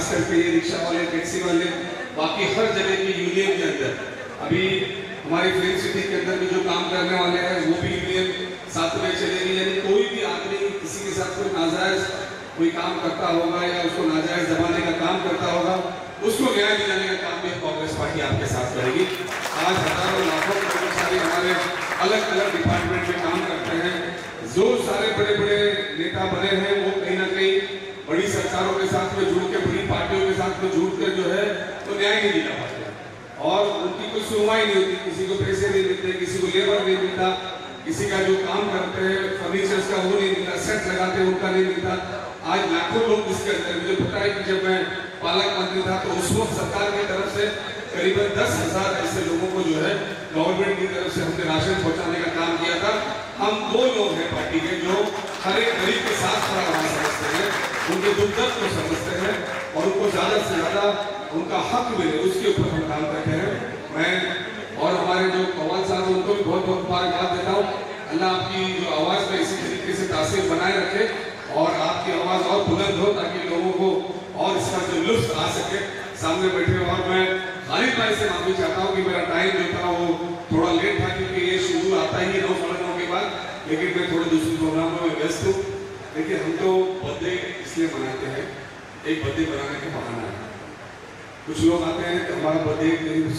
खास करके ये रिक्शा वाले, टैक्सी वाले, बाकी हर जगह की यूनियन के अंदर अभी हमारी फिल्म सिटी के अंदर भी जो काम करने वाले हैं वो भी यूनियन साथ में चलेगी। यानी कोई भी आदमी किसी के साथ कोई नाजायज कोई काम करता होगा या उसको नाजायज दबाने का काम करता होगा, उसको न्याय दिलाने का काम भी कांग्रेस पार्टी आपके साथ करेगी। आज हजारों लाखों कर्मचारी हमारे अलग अलग डिपार्टमेंट में काम करते हैं। जो सारे बड़े बड़े नेता बने हैं वो कहीं ना कहीं बड़ी सरकारों के साथ में जुड़ के, बड़ी पार्टियों के साथ में जुड़ कर जो है तो न्याय नहीं दिला पाते और उनकी कोई सुनवाई नहीं होती। किसी को पैसे नहीं मिलते, किसी को लेबर नहीं मिलता, किसी का जो काम करते हैं फर्नीचर्स का वो नहीं मिलता, सेट लगाते हैं उनका नहीं मिलता। आज लाखों लोग इसके अंदर, मुझे पता है कि जब मैं पालक मंत्री था तो उस वक्त सरकार की तरफ से करीबन 10,000 ऐसे लोगों को जो है गवर्नमेंट की तरफ से हमने राशन पहुंचाने का काम किया था। हम वो लोग हैं पार्टी के जो हर एक गरीब के साथ खड़ा होना समझते हैं, उनके दुख दर्द को समझते हैं और उनको ज्यादा से ज्यादा उनका हक मिले उसके ऊपर हम काम करते हैं। मैं और हमारे जो कवाल साहब उनको भी बहुत बहुत मुबारकबाद देता हूँ। अल्लाह आपकी जो आवाज़ में इसी तरीके से तासीर बनाए रखे और आपकी आवाज़ और बुलंद हो ताकि लोगों को और इसका जो लुत्फ आ सके सामने बैठे। और मैं खालिद भाई से माफी चाहता हूँ कि मेरा टाइम जो था वो थोड़ा लेट था क्योंकि ये शेड्यूल आता ही 9 साढ़े 9 के बाद, लेकिन मैं थोड़े दूसरे प्रोग्रामों में व्यस्त हूँ। देखिए हम तो बर्थडे इसलिए मनाते हैं, एक बर्थडे बनाने का बहाना है। कुछ लोग आते हैं तो हमारा बर्थडे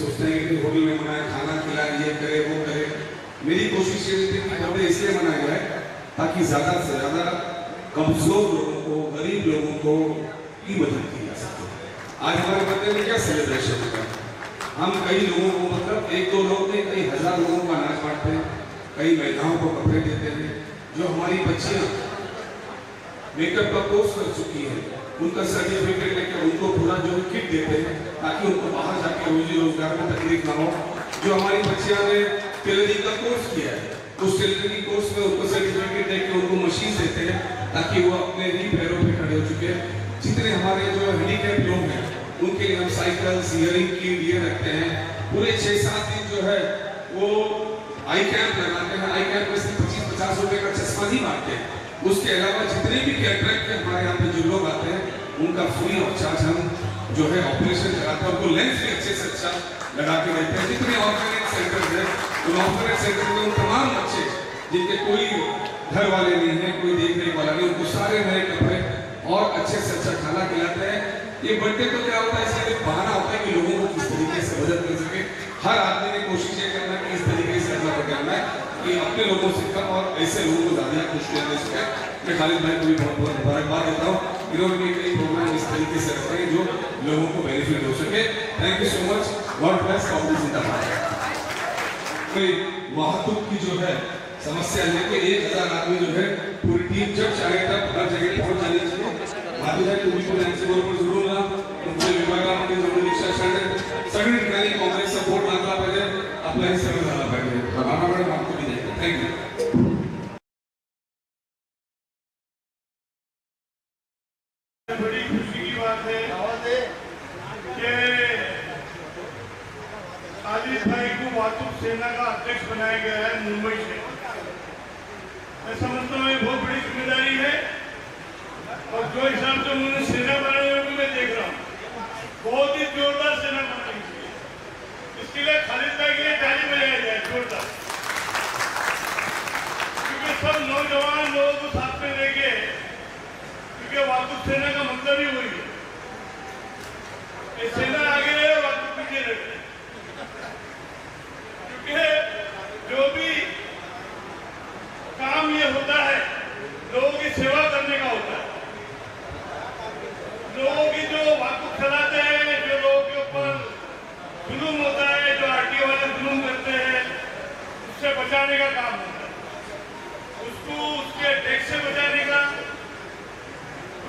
सोचते हैं कि होटल में मनाए, खाना खिलाए, ये करे वो करे। मेरी कोशिश ये थी कि बर्थडे इसलिए मनाया जाए ताकि ज़्यादा से ज़्यादा कमज़ोर लोगों को, गरीब लोगों को की मदद की जा सके। आज हमारे बर्थडे में क्या सेलिब्रेशन होगा, हम कई लोगों को, मतलब 1-2 लोग नहीं, कई हज़ार लोगों का अनाज बांटते हैं, कई महिलाओं को कपड़े देते हैं। जो हमारी बच्चियाँ मेकअप का कोर्स कर चुकी है उनका सर्टिफिकेट लेकर उनको पूरा जो किट देते हैं ताकि उनको बाहर जाके रोजी रोजगार में तकलीफ ना हो। जो हमारी बच्चियां ने टेलरिंग का कोर्स किया है उस टेलरिंग कोर्स में उनको सर्टिफिकेट देकर उनको मशीन देते हैं ताकि वो अपने ही पैरों पे खड़े हो चुके हैं। जितने हमारे जो हैंडीकैप लोग हैं उनके लिए हम साइकिल, हियरिंग की ये रखते हैं। पूरे 6-7 दिन जो है वो आई कैंप लगाते हैं। आई कैंप में सिर्फ 25-50 रुपए का चश्मा नहीं बांटते हैं, उसके अलावा जितने भी कैटरेक्ट के हमारे यहाँ पे जो लोग आते हैं उनका फ्री ऑफ चार्ज हम जो है ऑपरेशन कराते हैं, उनको लेंस भी अच्छे से अच्छा लगा के देते हैं। जितने ऑर्गेनिक सेंटर है उन ऑर्गेनिक सेंटर में उन तमाम बच्चे जिनके कोई घर वाले नहीं है, कोई देखने वाला नहीं, उनको सारे नए कपड़े और अच्छे से अच्छा खाना खिलाते हैं। ये बर्थडे तो क्या होता है, इसका एक बहाना होता है कि लोगों को किस तरीके से मदद कर सके। हर आदमी ने कोशिश ये करना कि इस तरीके से अपना करना है कि अपने लोगों से कम और ऐसे लोगों को ज़्यादा खुशियाँ दे सके। मैं खालिद भाई को भी बहुत बहुत मुबारकबाद देता हूँ। इन्होंने भी कई प्रोग्राम इस तरीके से रखे हैं जो लोगों को बेनिफिट हो सके। Thank you so much. God bless Congress जिंदाबाद। कोई वाहतूक की जो है समस्या लेके 1000 आदमी जो है पूरी टीम जब चाहे तब हर जगह पहुंच जानी चाहिए। माती जाए तुम्ही पण यांच्याबरोबर जोडून ना तुमच्या विभागामध्ये जोडून रिक्षा सगळी ठिकाणी काँग्रेस सपोर्ट लागला पाहिजे, आपला हे सगळं झालं पाहिजे। आम्हाला मागतो मी नाही। थँक्यू। बड़ी खुशी की बात है कि खालिद भाई को वाहतूक सेना का अध्यक्ष बनाया गया है मुंबई से। मैं समझता हूँ ये बहुत बड़ी जिम्मेदारी है और जो हिसाब से उन्होंने सेना बनाई है मैं देख रहा हूँ बहुत ही जोरदार सेना बनाई है। इसके लिए खालिद भाई के लिए ताली बजाई जाए जोरदार, क्योंकि सब नौजवान लोगों को साथ में लेके, क्योंकि वाहतूक सेना का मतलब ही वही है कि सेना आगे है वाहतूक पीछे रहे। क्योंकि जो भी काम ये होता है लोगों की सेवा करने का होता है। लोगों की जो वाहतूक चलाते हैं, जो लोगों के ऊपर जुलूम होता है, जो आरटीओ वाले जुलूम करते हैं, उससे बचाने का काम होता है। उसको उसके टैक्स से बचाने का,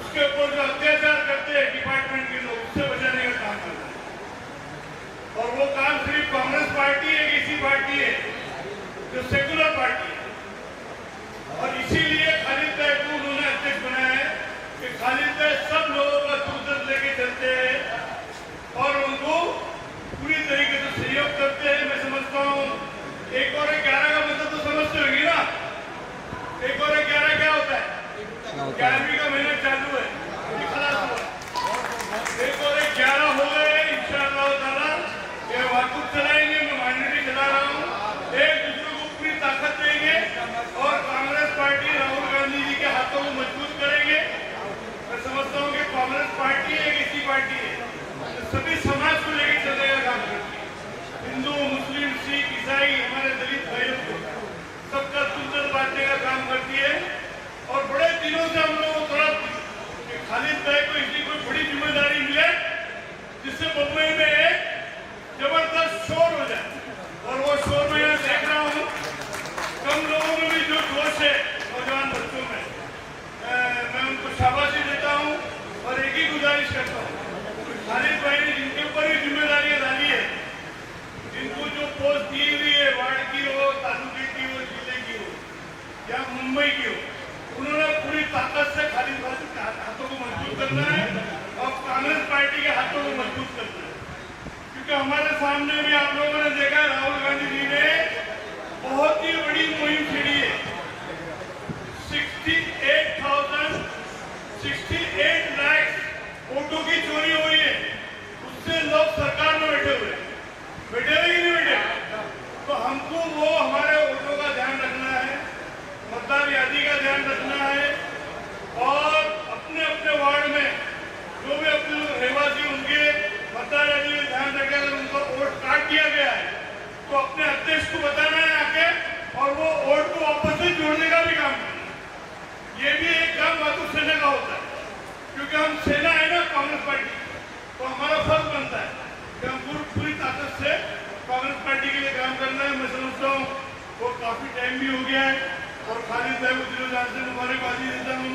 उसके ऊपर जो अत्याचार करते हैं डिपार्टमेंट के लोग, उससे बचाने का काम करता है। और वो काम सिर्फ कांग्रेस पार्टी एक ऐसी पार्टी है जो सेकुलर पार्टी है और इसीलिए खालिद भाई को उन्होंने अध्यक्ष बनाया है कि खालिद भाई सब लोगों का दुख दर्द लेके चलते हैं और उनको पूरी तरीके से सहयोग करते हैं। मैं समझता हूँ 1 और 11 का मतलब तो समझते होंगे ना। 1 और 11 क्या होता है? 11वीं का महीना चालू है, खलास हुआ। सभी समाज को लेकर चलने का काम करती है। हिंदू, मुस्लिम, सिख, ईसाई, हमारे दलित भाइयों को सबका सुंदर बांटने का काम करती है। और बड़े दिनों से हम लोग तरफ कि खालिद भाई को इसकी कोई बड़ी जिम्मेदारी मिले जिससे मुंबई में एक जबरदस्त शोर हो जाए। और वो शोर में यहाँ देख रहा हूँ कम लोगों में भी जो जोश है नौजवान बच्चों में, मैं उनको शाबाशी देता हूँ और एक ही गुजारिश करता हूँ, खालिद भाई ने जिनके ऊपर ये जिम्मेदारियां डाली है, जिनको जो पोस्ट दी हुई है, वार्ड की हो, तालुके की हो, जिले की हो या मुंबई की हो, उन्होंने पूरी ताकत से खालिद भाई के हाथों को मजबूत करना है और कांग्रेस पार्टी के हाथों को मजबूत करना है। क्योंकि हमारे सामने भी आप लोगों ने देखा राहुल गांधी जी ने बहुत ही बड़ी मुहिम छेड़ी है। 68 लाख वोटों की चोरी हुई है, उससे लोग सरकार में बैठे हुए कि नहीं बैठे? तो हमको वो हमारे वोटों का ध्यान रखना है, मतदार यादी का ध्यान रखना है और अपने अपने वार्ड में जो भी अपने रहवासी उनके मतदार यादी में ध्यान रखें। अगर उनको वोट काट दिया गया है तो अपने अध्यक्ष को बताना है आके और वो वोट को वापस से जोड़ने का भी काम करना है। ये भी एक काम वातु सेना का होता है, क्योंकि हम सेना है ना कांग्रेस पार्टी, तो हमारा फर्ज बनता है कि हम पूरी ताकत से कांग्रेस पार्टी के लिए काम करना है। मैं समझता हूँ वो काफी टाइम भी हो गया है और खालिद भाई को दिलो जान से मुबारकबादी देता हूँ।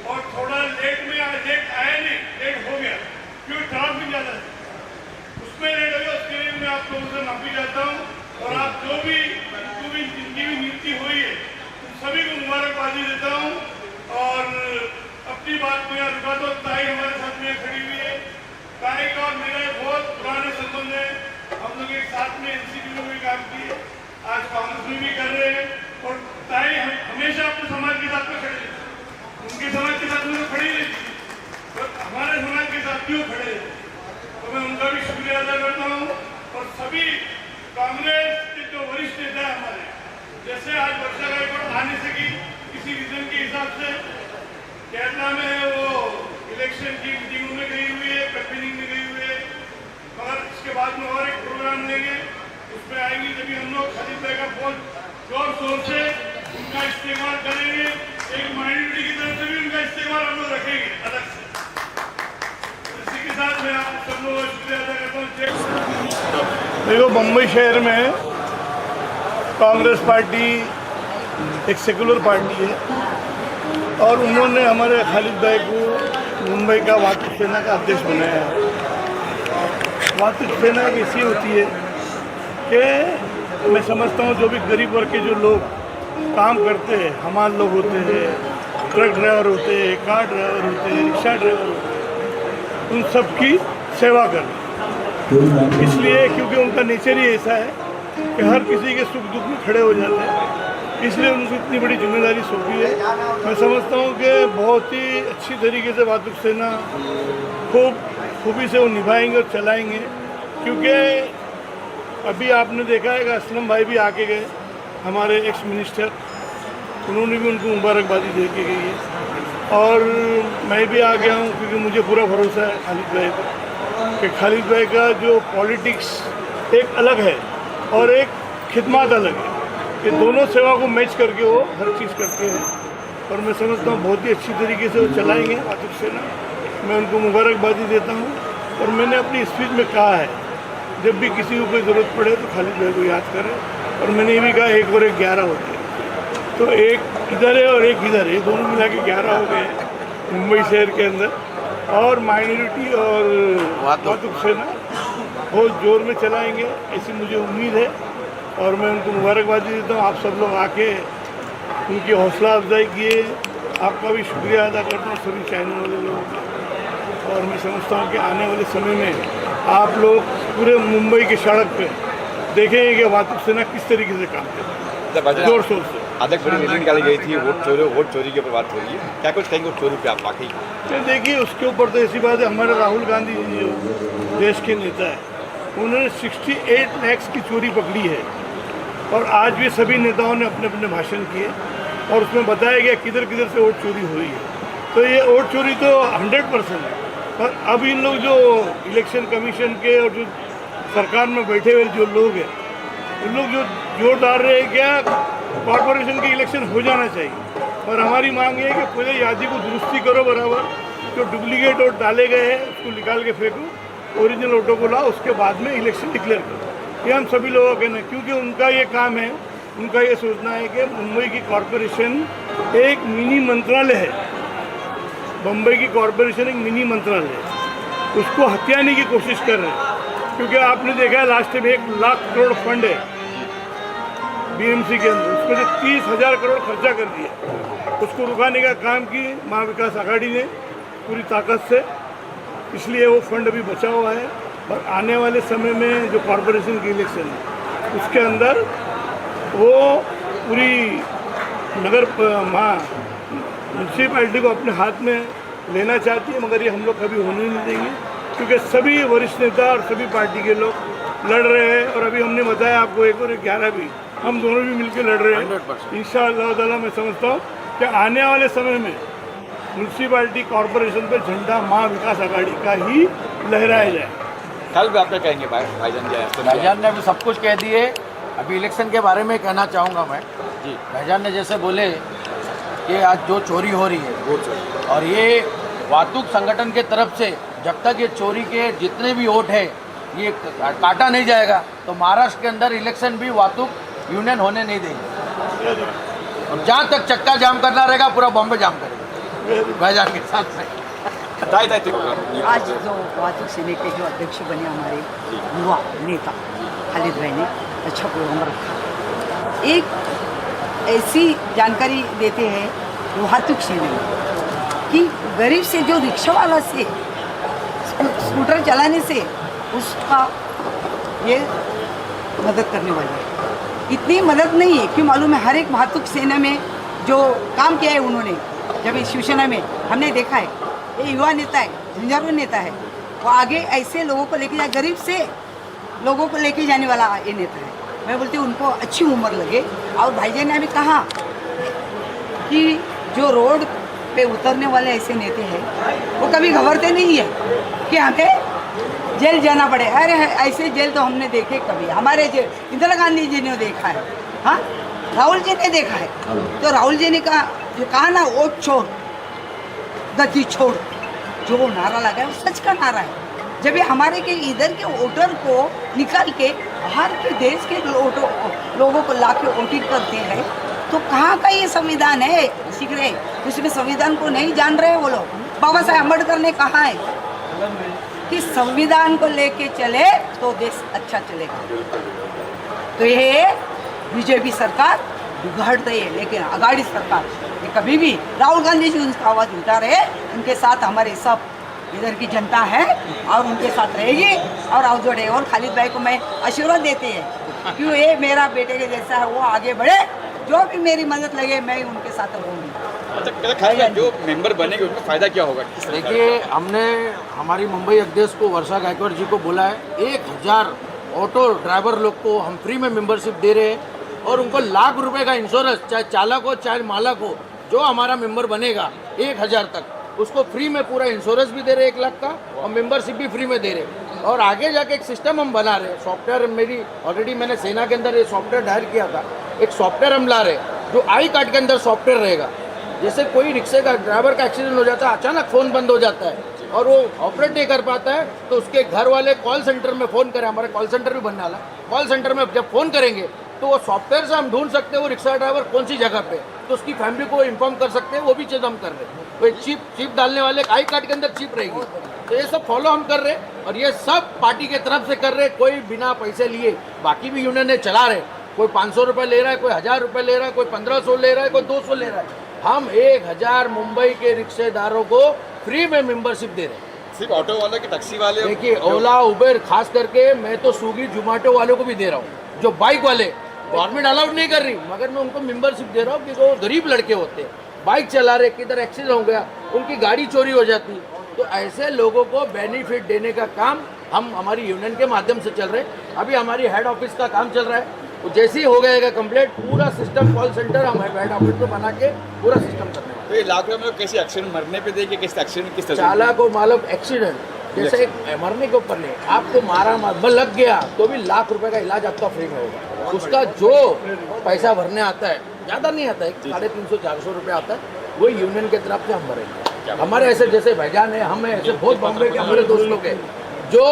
और थोड़ा लेट में लेट आया नहीं, लेट हो गया क्योंकि ट्रैफिक ज्यादा है, उसमें लेट हो गया, उसके लिए मैं आप लोगों से माफी चाहता हूँ। और आप जो भी जिनकी भी नियुक्ति हुई है उन सभी को मुबारकबादी देता हूँ। और अपनी बात को यहाँ रुका दो, ताई हमारे साथ में खड़ी हुई है। ताई का और मेरा बहुत पुराने संबंध है, हम लोग एक साथ में एनसीपी में भी काम किए, आज कांग्रेस में भी कर रहे हैं। और ताई हमेशा अपने समाज के साथ में खड़े रहती, उनके समाज के साथ में खड़ी रहती, और हमारे समाज के साथ भी वो खड़े रहते। तो मैं उनका भी शुक्रिया अदा करता हूँ। और सभी कांग्रेस के जो वरिष्ठ नेता है हमारे, जैसे आज वर्षा गायकवाड़ आ नहीं सकी किसी रीजन के हिसाब से, केरला में वो इलेक्शन की मीटिंगों में गई हुई है, कैंपेनिंग में गई हुई है, मगर इसके बाद में और एक प्रोग्राम लेंगे, उसमें आएंगी तभी हम लोग खालिद भाई का बहुत जोर शोर से उनका इस्तेमाल करेंगे। एक माइनॉरिटी की तरफ से भी उनका इस्तेमाल हम लोग रखेंगे अलग से। इसी के साथ मैं आप सब लोगों का शुक्रिया अदा करता हूँ। देखो, मुंबई शहर में कांग्रेस पार्टी एक सेकुलर पार्टी है और उन्होंने हमारे खालिद भाई को मुंबई का वातु सेना का अध्यक्ष बनाया है। वातु सेना ऐसी होती है कि मैं समझता हूँ जो भी गरीब वर्ग के जो लोग काम करते हैं, हमारे लोग होते हैं, ट्रक ड्राइवर होते हैं, कार ड्राइवर होते हैं, रिक्शा ड्राइवर होते हैं, उन सब की सेवा करना। इसलिए क्योंकि उनका नेचर ही ऐसा है कि हर किसी के सुख दुख में खड़े हो जाते हैं, इसलिए उनको इतनी बड़ी जिम्मेदारी सौंपी है। मैं समझता हूँ कि बहुत ही अच्छी तरीके से वातु सेना खूबी से वो निभाएंगे और चलाएंगे। क्योंकि अभी आपने देखा है कि असलम भाई भी आके गए, हमारे एक्स मिनिस्टर, उन्होंने भी उनको मुबारकबादी दे के गई है। और मैं भी आ गया हूँ क्योंकि मुझे पूरा भरोसा है खालिद भाई पर कि खालिद भाई का जो पॉलिटिक्स एक अलग है और एक खिदमत अलग है, कि दोनों सेवा को मैच करके वो हर चीज़ करते हैं। और मैं समझता हूँ बहुत ही अच्छी तरीके से वो चलाएंगे वातु सेना। मैं उनको मुबारकबादी देता हूँ। और मैंने अपनी स्पीच में कहा है जब भी किसी को कोई ज़रूरत पड़े तो खालिद भाई को याद करें। और मैंने ये भी कहा 1 और 1 11 होते हैं, तो एक इधर है और एक इधर है, दोनों मिला के 11 हो गए मुंबई शहर के अंदर। और माइनॉरिटी और वातु सेना बहुत जोर में चलाएंगे ऐसी मुझे उम्मीद है। और मैं उनको मुबारकबादी देता हूँ। आप सब लोग आके उनकी हौसला अफजाई किए, आपका भी शुक्रिया अदा करता हूँ सभी चैनल वाले लोगों का। और मैं समझता हूँ कि आने वाले समय में आप लोग पूरे मुंबई की सड़क पे देखेंगे कि वातु सेना किस तरीके से काम करती है, जोर शोर से। अध्यक्ष बड़ी मीटिंग निकाली गई थी, वोट चोरी के ऊपर बात हो रही है, क्या कुछ कहेंगे वोट चोरी पे आप वाकई? देखिए, उसके ऊपर तो ऐसी बात है, हमारे राहुल गांधी जी जो देश के नेता है, उन्होंने 68 लाख की चोरी पकड़ी है। और आज भी सभी नेताओं ने अपने अपने भाषण किए और उसमें बताया गया किधर किधर से वोट चोरी हुई है। तो ये वोट चोरी तो 100% है, पर अब इन लोग जो इलेक्शन कमीशन के और जो सरकार में बैठे हुए जो लोग हैं, उन लोग जो जोर डाल रहे हैं क्या कॉरपोरेशन की इलेक्शन हो जाना चाहिए। पर हमारी मांग है कि पहले यादी को दुरुस्ती करो बराबर, जो डुप्लीकेट वोट डाले गए हैं उसको निकाल के फेंको, ओरिजिनल वोटों को लाओ, उसके बाद में इलेक्शन डिक्लेयर करो। ये हम सभी लोगों का कहना है, क्योंकि उनका ये काम है, उनका ये सोचना है कि मुंबई की कॉरपोरेशन एक मिनी मंत्रालय है। मुंबई की कॉरपोरेशन एक मिनी मंत्रालय है, उसको हथियाने की कोशिश कर रहे हैं। क्योंकि आपने देखा है लास्ट में 1 लाख करोड़ फंड है बीएमसी के अंदर, उसमें से 30,000 करोड़ खर्चा कर दिया। उसको रुकाने का काम की महाविकास आघाड़ी ने पूरी ताकत से, इसलिए वो फंड अभी बचा हुआ है। और आने वाले समय में जो कॉरपोरेशन की इलेक्शन है उसके अंदर वो पूरी नगर म्यूनसिपैलिटी को अपने हाथ में लेना चाहती है, मगर ये हम लोग कभी होने नहीं देंगे, क्योंकि सभी वरिष्ठ नेता और सभी पार्टी के लोग लड़ रहे हैं। और अभी हमने बताया आपको 1 और 11 भी, हम दोनों भी मिलकर लड़ रहे हैं। इंशाअल्लाह ताला मैं समझता हूँ कि आने वाले समय में म्यूनसिपैलिटी कॉरपोरेशन पर झंडा महाविकास आघाड़ी का ही लहराया जाए। कल भी आप क्या कहेंगे भाईजान? भाईजान ने अभी सब कुछ कह दिए। अभी इलेक्शन के बारे में कहना चाहूँगा मैं जी। भाईजान ने जैसे बोले कि आज जो चोरी हो रही है, और ये वातुक संगठन के तरफ से जब तक ये चोरी के जितने भी वोट है ये काटा नहीं जाएगा, तो महाराष्ट्र के अंदर इलेक्शन भी वातुक यूनियन होने नहीं देंगे। और जहाँ तक चक्का जाम करना रहेगा पूरा बॉम्बे जाम करेगा भाईजान के साथ में। आज जो वातुक सेना के जो अध्यक्ष बने हमारे युवा नेता खालिद भाई ने अच्छा प्रोग्राम रखा। एक ऐसी जानकारी देते हैं वातुक सेना में कि गरीब से जो रिक्शा वाला से स्कूटर चलाने से उसका ये मदद करने वाले हैं। इतनी मदद नहीं है कि मालूम है, हर एक वातुक सेना में जो काम किया है उन्होंने, जब इस शिवसेना में हमने देखा है, ये युवा नेता है, झंझारू नेता है, वो आगे ऐसे लोगों को लेके जाए, गरीब से लोगों को लेके जाने वाला ये नेता है। मैं बोलती हूँ उनको अच्छी उम्र लगे। और भाईजान ने अभी कहा कि जो रोड पे उतरने वाले ऐसे नेता हैं वो कभी घबराते नहीं है कि हमें जेल जाना पड़े। अरे ऐसे जेल तो हमने देखे कभी, हमारे जेल इंदिरा गांधी जी ने देखा है, हाँ राहुल जी ने देखा है। तो राहुल जी ने कहा ना वोट छोड़ गति छोड़, जो नारा लगा है वो सच का नारा है। जब ये हमारे के इधर के वोटर को निकाल के बाहर के देश के लोगों को ला के वोटिंग करते हैं, तो कहाँ का ये संविधान है? सीख रहे उसमें संविधान को नहीं जान रहे वो लोग। बाबा साहेब अम्बेडकर ने कहा है कि संविधान को लेके चले तो देश अच्छा चलेगा। तो ये बीजेपी सरकार बिगाड़ रही है, लेकिन आघाड़ी सरकार ये कभी भी राहुल गांधी जी उनका आवाज़ उठा रहे, उनके साथ हमारे सब इधर की जनता है और उनके साथ रहेगी और आगे जोड़े। और खालिद भाई को मैं आशीर्वाद देते हैं क्यों ये मेरा बेटे के जैसा है, वो आगे बढ़े, जो भी मेरी मदद लगे मैं उनके साथ रहूँगी। अच्छा खालिद, जो मेंबर बनेंगे उनको फायदा क्या होगा? देखिए, हमने हमारी मुंबई अध्यक्ष को वर्षा गायकवाड़ जी को बोला है 1000 ऑटो ड्राइवर लोग को हम फ्री में मेंबरशिप दे रहे हैं, और उनको लाख रुपए का इंश्योरेंस, चाहे चालक हो चाहे मालक हो, जो हमारा मेंबर बनेगा 1000 तक उसको फ्री में पूरा इंश्योरेंस भी दे रहे 1 लाख का, और मेंबरशिप भी फ्री में दे रहे। और आगे जाके एक सिस्टम हम बना रहे, सॉफ्टवेयर मेरी ऑलरेडी मैंने सेना के अंदर ये सॉफ्टवेयर डायल किया था, एक सॉफ्टवेयर हम ला रहे जो आई कार्ड के अंदर सॉफ्टवेयर रहेगा। जैसे कोई रिक्शे का ड्राइवर का एक्सीडेंट हो जाता है, अचानक फ़ोन बंद हो जाता है और वो ऑपरेट नहीं कर पाता है, तो उसके घर वाले कॉल सेंटर में फ़ोन करें, हमारे कॉल सेंटर भी बनने वाला, कॉल सेंटर में जब फ़ोन करेंगे तो वो सॉफ्टवेयर से हम ढूंढ सकते हैं वो रिक्शा ड्राइवर कौन सी जगह पे, तो उसकी फैमिली को इन्फॉर्म कर सकते हैं। वो भी चीज़ हम कर रहे हैं। वो एक चिप डालने वाले आई कार्ड के अंदर चिप रहेगी, तो ये सब फॉलो हम कर रहे हैं, और ये सब पार्टी के तरफ से कर रहे हैं, कोई बिना पैसे लिए। बाकी भी यूनियन चला रहे, कोई 500 रुपये ले रहा है, कोई 1000 रुपये ले रहा है, कोई 1500 ले रहा है, कोई 200 ले रहा है। हम 1000 मुंबई के रिक्शेदारों को फ्री में मेंबरशिप दे रहे हैं। सिर्फ ऑटो वाले की, टैक्सी वाले? देखिए, ओला उबेर खास करके, मैं तो स्विगी जोमेटो वालों को भी दे रहा हूँ। जो बाइक वाले गवर्नमेंट अलाउड नहीं कर रही, मगर मैं उनको मेंबरशिप दे रहा हूँ, क्योंकि वो गरीब लड़के होते हैं, बाइक चला रहे, किधर एक्सीडेंट हो गया, उनकी गाड़ी चोरी हो जाती, तो ऐसे लोगों को बेनिफिट देने का काम हम हमारी यूनियन के माध्यम से चल रहे हैं। अभी हमारी हेड ऑफिस का काम चल रहा है, तो जैसे ही हो गएगा कंप्लीट, पूरा सिस्टम कॉल सेंटर हम हेड ऑफिस में बना के पूरा सिस्टम करने वाले हैं। तो ये लाख रुपए में लोग कैसे एक्सीडेंट मरने पे देंगे, किस एक्सीडेंट किस तरह चालक को मालूम एक्सीडेंट जैसे मरने के ऊपर नहीं, आपको मार लग गया तो भी लाख रुपए का इलाज आपका फ्री में होगा। उसका जो पैसा भरने आता है ज़्यादा नहीं आता है, 350-400 रुपये आता है, वो यूनियन की तरफ से हम भरेंगे। हमारे ऐसे जैसे भाईजान है, हम ऐसे बहुत बॉम्बे के हमारे दोस्त लोग हैं जो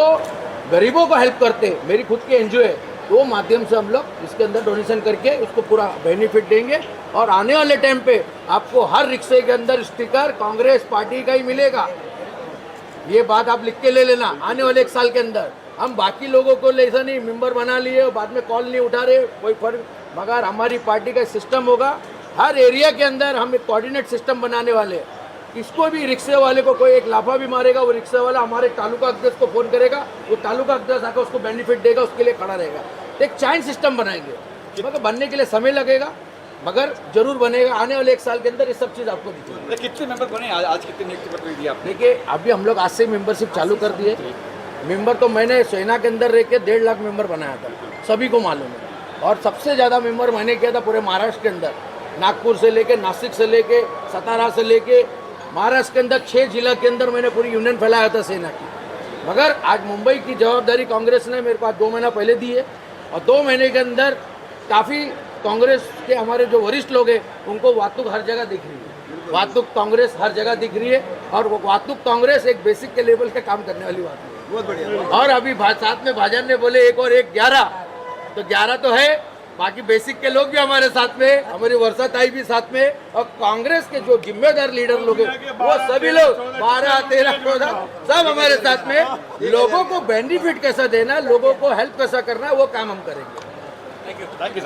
गरीबों को हेल्प करते, मेरी खुद की एनजीओ है, वो माध्यम से हम लोग इसके अंदर डोनेशन करके उसको पूरा बेनिफिट देंगे। और आने वाले टाइम पे आपको हर रिक्शे के अंदर स्टिकर कांग्रेस पार्टी का ही मिलेगा। ये बात आप लिख के ले लेना। आने वाले 1 साल के अंदर हम बाकी लोगों को ऐसा नहीं मेंबर बना लिए और बाद में कॉल नहीं उठा रहे, कोई फर्क, मगर हमारी पार्टी का सिस्टम होगा। हर एरिया के अंदर हम एक कोऑर्डिनेट सिस्टम बनाने वाले हैं। किसको भी रिक्शे वाले को कोई एक लाफा भी मारेगा, वो रिक्शे वाला हमारे तालुका अध्यक्ष को फ़ोन करेगा, वो तालुका अध्यक्ष आकर उसको बेनिफिट देगा, उसके लिए खड़ा रहेगा। एक चैन सिस्टम बनाएंगे, मगर बनने के लिए समय लगेगा, मगर जरूर बनेगा। आने वाले 1 साल के अंदर ये सब चीज़ आपको दिखेगी। कितने मेंबर बने आज कितने नियुक्ति पत्र दिया आपने? देखिए अभी हम लोग आज से मेंबरशिप चालू कर दिए। मेंबर तो मैंने सेना के अंदर रह के 1.5 लाख मेंबर बनाया था, सभी को मालूम है। और सबसे ज़्यादा मेंबर मैंने किया था पूरे महाराष्ट्र के अंदर, नागपुर से लेके, नासिक से लेके, सतारा से लेके, महाराष्ट्र के अंदर 6 जिला के अंदर मैंने पूरी यूनियन फैलाया था सेना की। मगर आज मुंबई की जवाबदारी कांग्रेस ने मेरे को आज 2 महीना पहले दी है, और 2 महीने के अंदर काफ़ी कांग्रेस के हमारे जो वरिष्ठ लोग हैं उनको वातुक हर जगह दिख रही है, वातुक कांग्रेस हर जगह दिख रही है। और वो वातुक कांग्रेस एक बेसिक के लेवल के काम करने वाली बात है। बहुत बढ़िया। और अभी साथ में भाजन ने बोले 1 और 1 11, तो 11 तो है, बाकी बेसिक के लोग भी हमारे साथ में, हमारी वर्षा ताई भी साथ में, और कांग्रेस के जो जिम्मेदार लीडर लोग हैं वो सभी लोग 12, 13, 14 सब हमारे साथ में। लोगों को बेनिफिट कैसा देना, लोगों को हेल्प कैसा करना, वो काम हम करेंगे। Thank you.